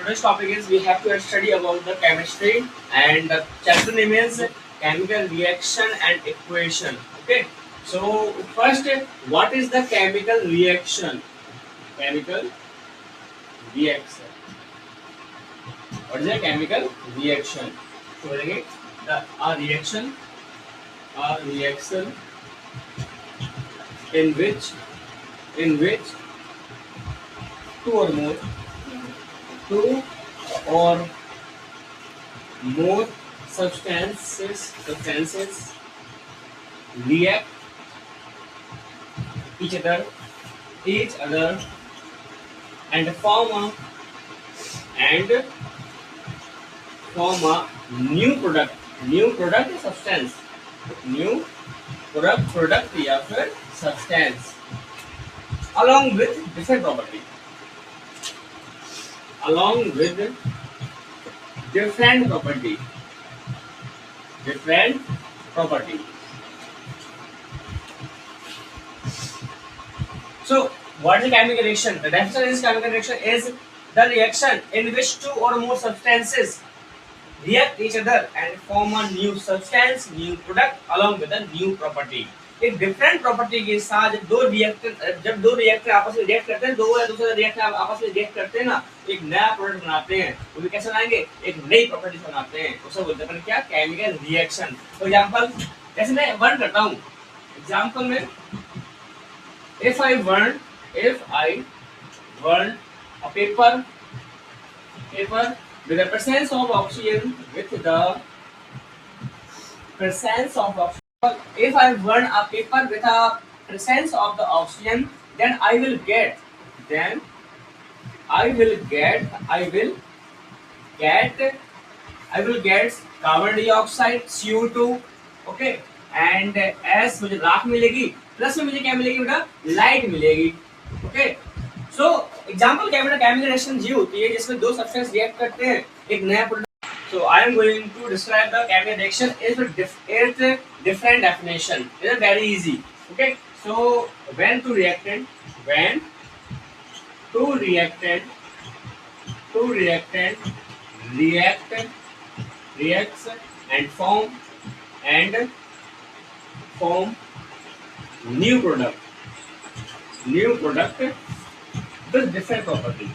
today's topic is we have to study about the chemistry, and the chapter name is chemical reaction and equation. Okay, so first, what is the chemical reaction? Chemical reaction. What is a chemical reaction? So again, the a reaction in which two or more two or more substances react each other and form a new product substance new product या फिर substance along with different property along with different property. So what is chemical reaction? The definition is chemical reaction is the reaction in which two or more substances react each other and form a new substance, new product along with a new property. एक different property के साथ जब दो reactor आपस में react करते हैं, दो या दूसरे रिएक्टर आपस में रिएक्ट करते हैं ना, एक नया प्रोडक्ट बनाते हैं. वो भी कैसे बनाएंगे? एक नई प्रॉपर्टी बनाते हैं. उसे बोलते हैं क्या? Chemical reaction. फॉर एग्जांपल, जैसे मैं वर्न करता हूँ. एग्जांपल में if I burn a paper with the presence of oxygen, if I burn a paper with a presence of the oxygen, then I will get carbon dioxide, CO2. Okay, and as मुझे राख मिलेगी, plus में मुझे क्या मिलेगी बेटा? Light मिलेगी. Okay, so example क्या बेटा? केमिकल रिएक्शन जी होती है जिसमें दो सब्सटेंस रिएक्ट करते हैं एक नया product. So I am going to describe the chemical reaction is with different definition. It is very easy. Okay, so when two reactant reacts and form new product with different property.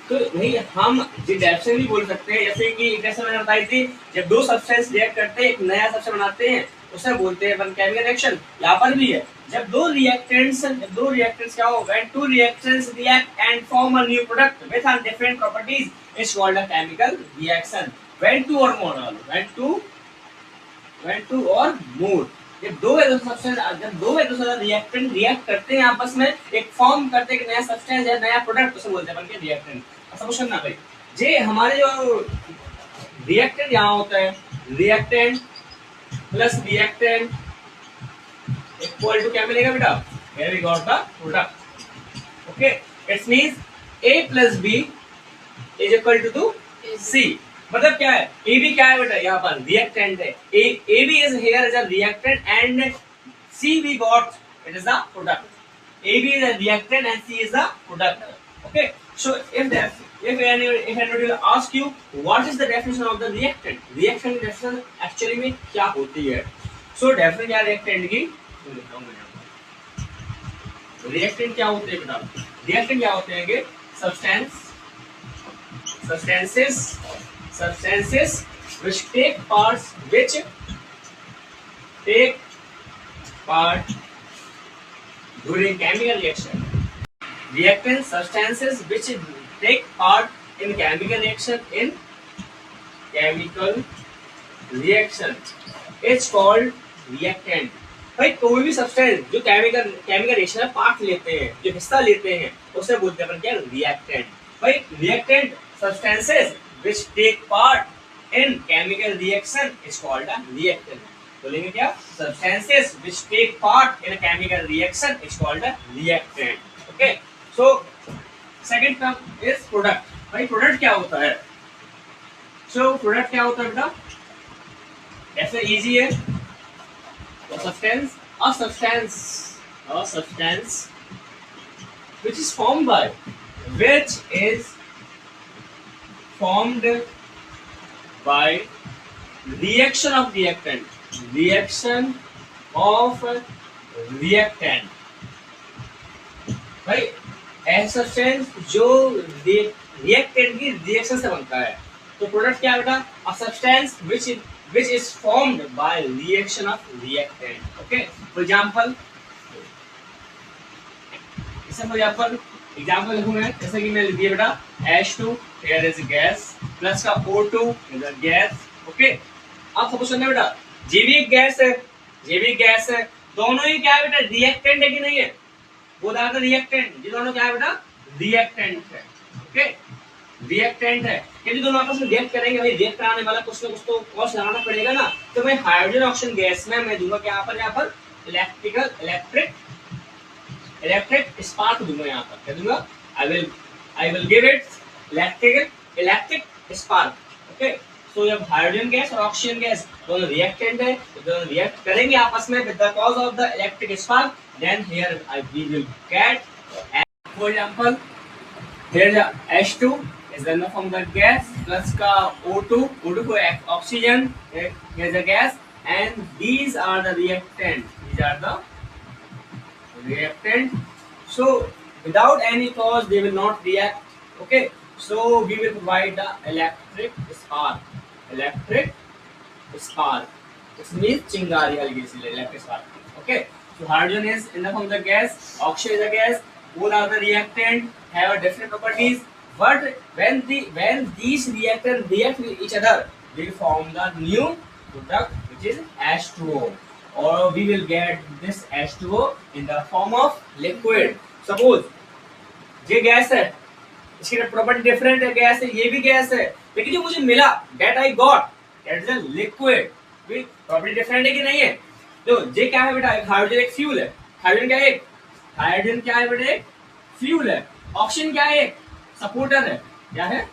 तो भाई हम deduction भी बोल सकते हैं, जैसे कि जैसे मैंने बताई थी, जब दो सब्सटेंस रिएक्ट करते हैं एक नया सब्सटेंस बनाते हैं उसे बोलते हैं केमिकल रिएक्शन. यहाँ पर भी है, जब दो रिएक्टेंट्स क्या हो? When two reactants react and form a new product with different properties is called a chemical reaction. When two or more जब दो या दूसरा रिएक्टेंट रिएक्ट करते हैं आपस में, एक फॉर्म करते हैं एक नया सब्सटेंस या नया प्रोडक्ट, उसे बोलते हैं रिएक्टेंट. समझ ना भाई, जे हमारे जो रिएक्टेंट यहाँ होता है, reactant plus reactant equal to क्या मिलेगा बेटा? Here we got the product. Okay, it means A plus B is equal to C. मतलब क्या है? ए बी क्या है बेटा? यहाँ पर रिएक्टेंट है. A B is here as a reactant and C we got it is the product. A B is a reactant and C is the product. Okay, so if anybody will ask you what is the definition of the reactant, reaction definition actually में क्या होती है? So definition क्या reactant की? reactant क्या होते हैं बेटा? reactant क्या होते हैं? substances which take part during chemical reaction. Reactant substances which take part in chemical reaction is called reactant. भाई कोई भी सब्सटेंस जो केमिकल रिएक्शन में पार्ट लेते हैं, जो हिस्सा लेते हैं, उसे बोलते हैं अपन क्या? रिएक्टेंट. भाई reactant substances which take part in chemical reaction is called a reactant. बोलेंगे क्या? substances which take part in a chemical reaction is called a reactant. Okay, so second term is product. भाई product क्या होता है? So product क्या होता है बेटा? ऐसे इजी है. तो substance a substance which is formed by, which is formed by reaction of reaction of reactant, भाई ऐसा सब्सटेंस जो रिएक्टेंट की रिएक्शन से बनता है। तो प्रोडक्ट क्या है बेटा? A substance which is formed by reaction of reactant. Okay, for example, example लिखूंगा जैसे कि मैं लिख दिया बेटा H2, here is gas, plus का O2 is a gas. Okay, आप सपोज करना बेटा ये भी एक गैस है, ये भी गैस है, दोनों ही क्या है बेटा? रिएक्टेंट है कि नहीं है? बोथ आर द रिएक्टेंट, ये दोनों क्या है बेटा? रिएक्टेंट है। ओके, रिएक्टेंट है, यदि दोनों आपस में रिएक्ट करेंगे भाई, रिएक्ट कराने वाला कुछ ना कुछ तो कॉस्ट लगाना पड़ेगा ना। तो मैं हाइड्रोजन ऑक्सीजन गैस में मैं दूंगा क्या यहाँ पर इलेक्ट्रिक स्पार्क दूंगा। यहाँ पर क्या दूंगा? I will give it electric spark. Okay, तो जब हाइड्रोजन गैस और ऑक्सीजन गैस दोनों रिएक्टेंट है, तो दोनों रिएक्ट करेंगे आपस में with the cause of the electric spark, then here we will get, for example, here the H2 is then from the gas plus का O2 को oxygen, here the gas, and these are the reactant. So without any cause they will not react. Okay, so we will provide the electric spark. It means चिंगारी हल्की सी electric spark. Okay, so hydrogen is in the form of the gas, oxygen is a gas, both are the reactant, have a different properties, but when these reactants react with each other, they form the new product which is H2O, or we will get this H2O in the form of liquid. Suppose ये gas है, इसकी property different है, gas है, ये भी gas है, लेकिन जो मुझे मिला that I got, that is a liquid, property different है कि नहीं है? तो ये क्या है बेटा? हाइड्रोजन एक फ्यूल है, हाइड्रोजन क्या है बेटा? एक फ्यूल है। ऑक्सीजन क्या है? एक सपोर्टर है। क्या है?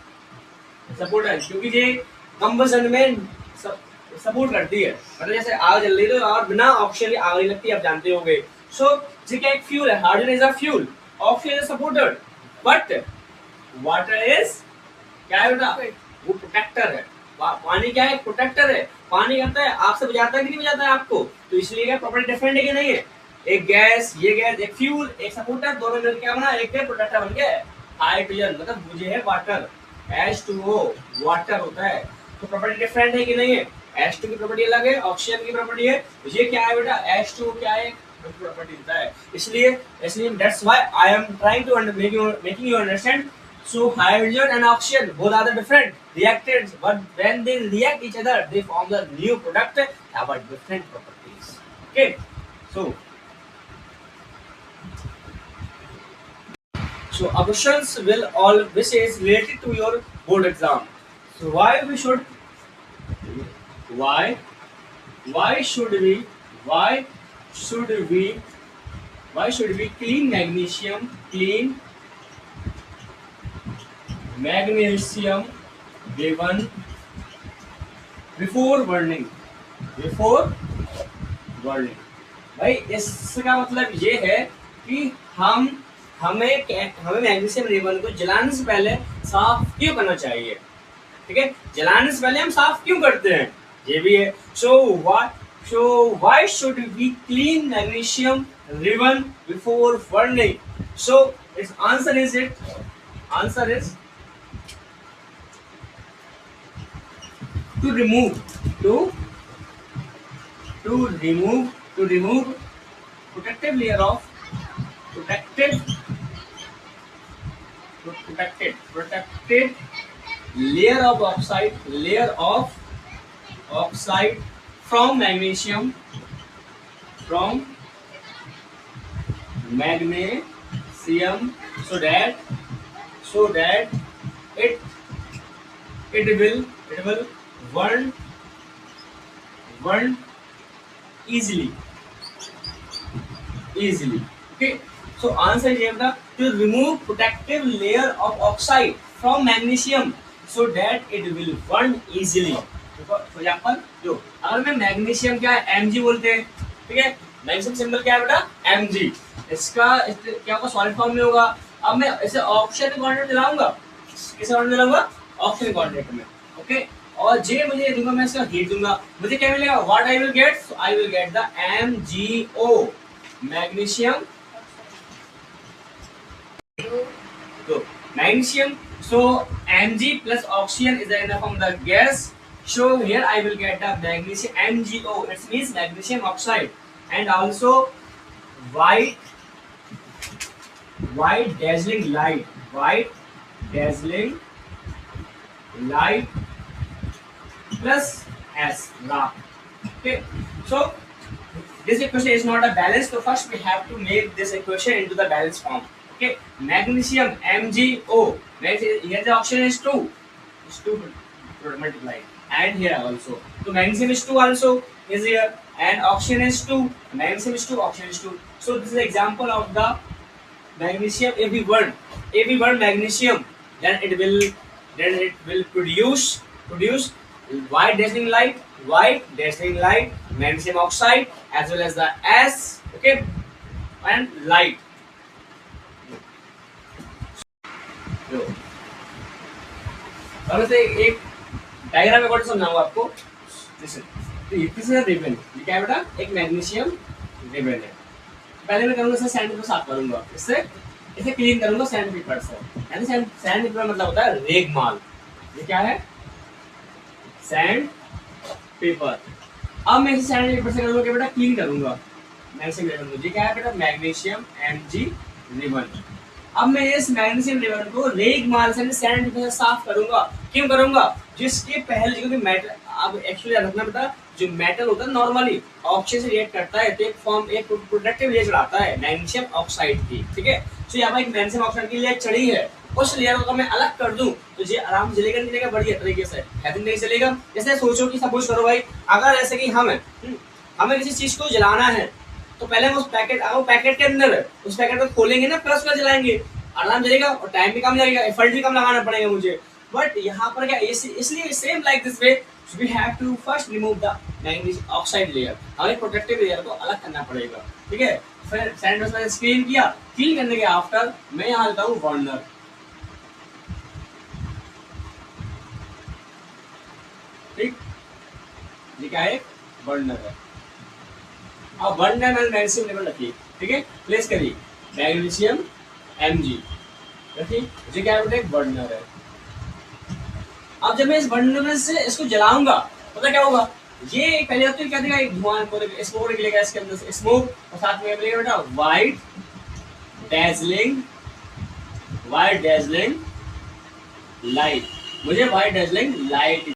सपोर्टर, क्योंकि ये कंबशन में सपोर्ट करती है, मतलब जैसे आग जल रही है तो और बिना ऑक्सीजन की आग नहीं लगती, आप जानते होंगे। सो ये क्या? एक फ्यूल है, hydrogen is a fuel, oxygen is supporter, but water is क्या है बेटा? वो प्रोटेक्टर है। पानी क्या है? प्रोटेक्टर है। पानी करता है आपसे बचाता है कि नहीं बचाता है आपको? तो इसलिए क्या प्रॉपर्टी डिफरेंट है कि नहीं है? एक गैस, ये गैस, एक फ्यूल, एक सपोर्टर, दोनों मिलकर क्या बना? एक प्रोटेक्टर बन गया। हाइड्रोजन मतलब मुझे है वाटर, H2O वाटर होता है, तो प्रॉपर्टी डिफरेंट है कि नहीं है? H2 की प्रॉपर्टी अलग है, ऑक्सीजन की प्रॉपर्टी है, ये क्या है बेटा? H2O क्या है? प्रॉपर्टी होता है। इसलिए that's why I am trying to making you understand. So hydrogen and oxygen both are the different reactants, but when they react each other, they form the new product have a different properties. Okay, so our questions will all which is related to your board exam. So why should we clean magnesium given before burning. भाई इसका मतलब ये है कि हमें magnesium ribbon को जलाने से पहले साफ क्यों करना चाहिए? ठीक है, जलाने से पहले हम साफ क्यों करते हैं, ये भी है. So why should we clean magnesium ribbon before burning? So its answer is to remove protective layer of oxide from magnesium so that it will burn easily. Okay, so answer is to remove protective layer of oxide from magnesium so that it will burn easily. For example, जो अगर मैं magnesium क्या है Mg बोलते हैं, ठीक है, magnesium symbol क्या है बेटा, Mg। इसका क्या होगा, सॉलिड फॉर्म में होगा। अब मैं इसे ऑक्सीजन के कोऑर्डिनेट दिलाऊंगा, किसे कोऑर्डिनेट दिलाऊंगा, ऑक्सीजन के कोऑर्डिनेट में, ओके। और जे मुझे दूंगा, मैं इसका हीट दूंगा, मुझे क्या मिलेगा, what I will get, so I will get the MgO, magnesium, तो magnesium, so Mg plus oxygen is in the form of the gas, so here I will get the magnesium MgO, it means magnesium oxide, and also white dazzling light, plus S, La. Okay, so this equation is not a balance, so first we have to make this equation into the balance form. Okay, magnesium MgO, here the oxygen is 2 multiplied, and here also, so magnesium is 2 also is here, and oxygen is 2, magnesium is 2, oxygen is 2. So this is an example of the magnesium. If we burn magnesium, then it will produce white dazzling light, magnesium oxide, as well as the S, okay, and light. तो अब से एक diagram according समझाऊंगा आपको। जैसे तो ये ribbon, ये क्या है बेटा, एक मैग्नीशियम रिबन है। पहले मैं करूंगा इसे सैंड पेपर साफ करूंगा, इसे क्लीन करूंगा सैंड पेपर से। यानी सैंड पेपर मतलब होता है रेगमाल, ये क्या है, सैंड पेपर। अब मैं इसे सैंड पेपर से करूंगा क्या बेटा, क्लीन करूंगा मैग्नीशियम रिबन को। ये क्या है बेटा, मैग्नीशियम Mg रिबन। अब मैं इस मैग्नीशियम रिबन को रेगमाल से सैंड पेपर से साफ करूंगा। क्यों करूंगा, जिसके पहले, क्योंकि मेटल, अब एक्चुअली रखना बेटा, जो मेटल होता है नॉर्मली ऑक्सीजन से रिएक्ट करता है, तो एक प्रोडक्टिव लेयर चढ़ाता है मैग्नीशियम ऑक्साइड की, ठीक है। तो यहाँ पर एक मैग्नीशियम ऑक्साइड की लेयर चढ़ी है, उस लेयर को मैं अलग कर दूं तो ये आराम से चलेगा बढ़िया तरीके से, हैवी नहीं चलेगा। जैसे सोचो कि सपोज करो भाई, अगर ऐसे कि हमें किसी चीज को जलाना है, तो पहले हम उस पैकेट, अगर पैकेट के अंदर है, उस पैकेट को खोलेंगे ना, प्लस का जलाएंगे, आराम चलेगा और टाइम भी कम लगेगा, एफर्ट भी कम लगाना पड़ेगा मुझे। बट यहाँ पर क्या, इसलिए same like this way we have to first remove the magnesium oxide layer, हमें प्रोटेक्टिव लेयर को अलग करना पड़ेगा, ठीक है। फिर सैंड पेपर स्क्रीन किया, क्लीन करने के आफ्टर मैं यहाँ लेता हूँ बर्नर, ठीक, ये क्या है, बर्नर है। अब बर्नर मैंने मैग्नीशियम लेवल रखी, ठीक है, प्लेस करिए मैग्नीशियम Mg रखिए, ये क्या है, बर्नर है। अब जब मैं इस बर्नर में से इसको जलाऊंगा, पता क्या होगा, ये पहले तो क्या देगा, एक धुआं स्मोक निकलेगा इसके अंदर से, स्मोक, और साथ में मिलेगा बेटा व्हाइट डेजलिंग लाइट, मुझे व्हाइट डेजलिंग लाइट